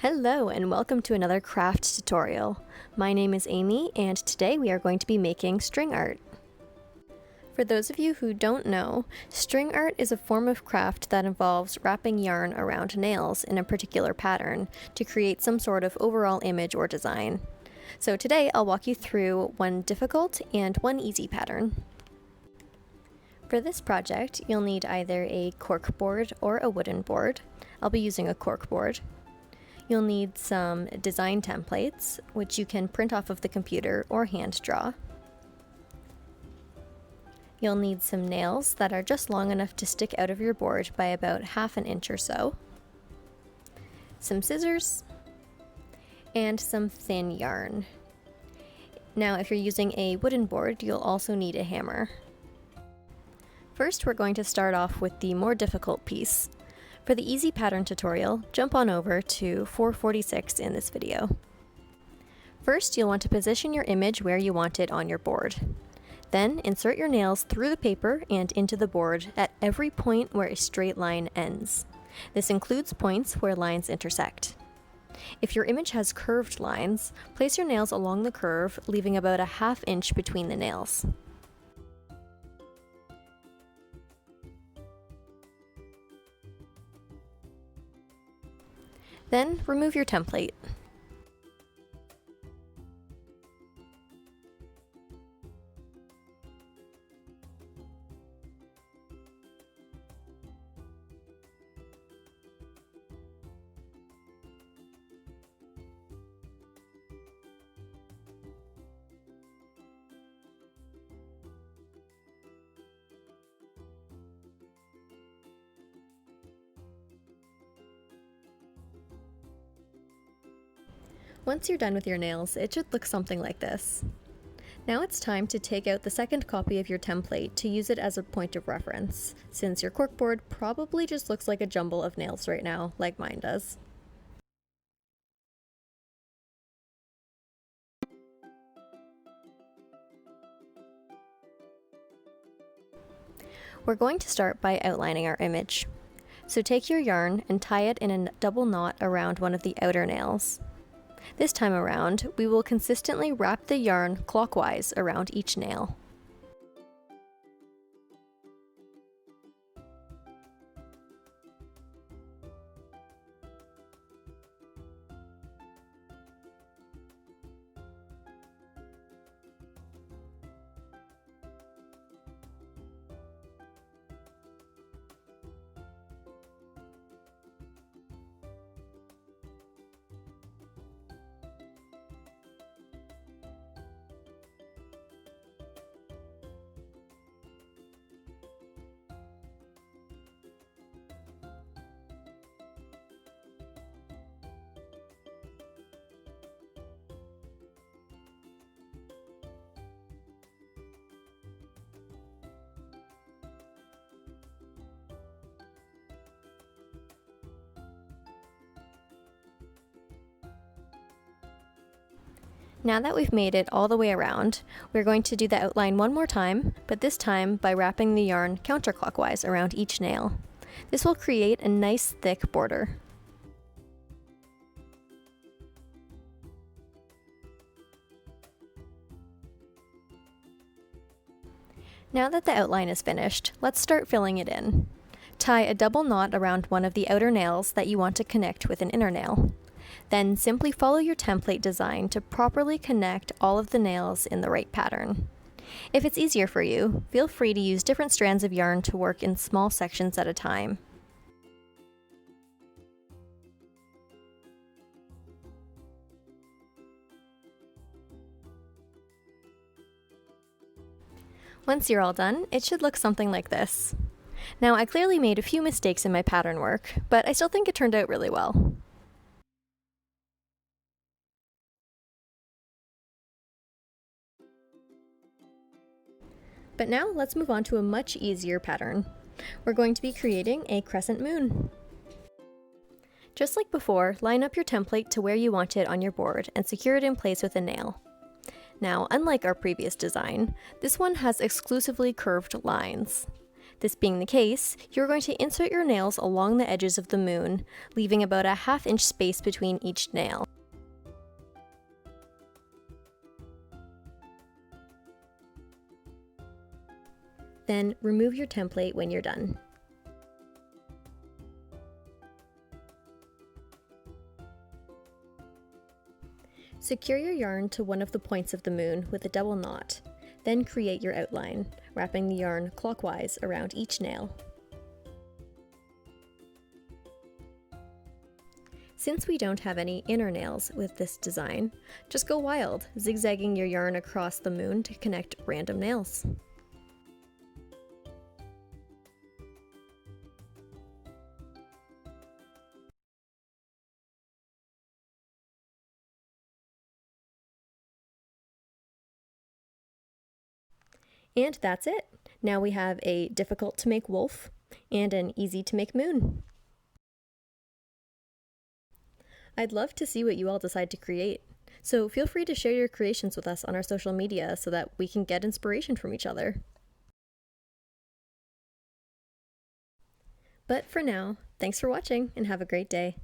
Hello and welcome to another craft tutorial. My name is Amy and today we are going to be making string art. For those of you who don't know, string art is a form of craft that involves wrapping yarn around nails in a particular pattern to create some sort of overall image or design. So today I'll walk you through one difficult and one easy pattern. For this project, you'll need either a cork board or a wooden board. I'll be using a cork board. You'll need some design templates, which you can print off of the computer or hand draw. You'll need some nails that are just long enough to stick out of your board by about ½ an inch or so, some scissors, and some thin yarn. Now, if you're using a wooden board, you'll also need a hammer. First, we're going to start off with the more difficult piece. For the easy pattern tutorial, jump on over to 446 in this video. First, you'll want to position your image where you want it on your board. Then, insert your nails through the paper and into the board at every point where a straight line ends. This includes points where lines intersect. If your image has curved lines, place your nails along the curve, leaving about ½ inch between the nails. Then, remove your template. Once you're done with your nails, it should look something like this. Now it's time to take out the second copy of your template to use it as a point of reference, since your corkboard probably just looks like a jumble of nails right now, like mine does. We're going to start by outlining our image. So take your yarn and tie it in a double knot around one of the outer nails. This time around, we will consistently wrap the yarn clockwise around each nail. Now that we've made it all the way around, we're going to do the outline one more time, but this time by wrapping the yarn counterclockwise around each nail. This will create a nice thick border. Now that the outline is finished, let's start filling it in. Tie a double knot around one of the outer nails that you want to connect with an inner nail. Then simply follow your template design to properly connect all of the nails in the right pattern. If it's easier for you, feel free to use different strands of yarn to work in small sections at a time. Once you're all done, it should look something like this. Now, I clearly made a few mistakes in my pattern work, but I still think it turned out really well. But now let's move on to a much easier pattern. We're going to be creating a crescent moon. Just like before, line up your template to where you want it on your board and secure it in place with a nail. Now, unlike our previous design, this one has exclusively curved lines. This being the case, you're going to insert your nails along the edges of the moon, leaving about a ½ inch space between each nail. Then remove your template when you're done. Secure your yarn to one of the points of the moon with a double knot. Then create your outline, wrapping the yarn clockwise around each nail. Since we don't have any inner nails with this design, just go wild, zigzagging your yarn across the moon to connect random nails. And that's it! Now we have a difficult to make wolf and an easy to make moon. I'd love to see what you all decide to create, so feel free to share your creations with us on our social media so that we can get inspiration from each other. But for now, thanks for watching and have a great day.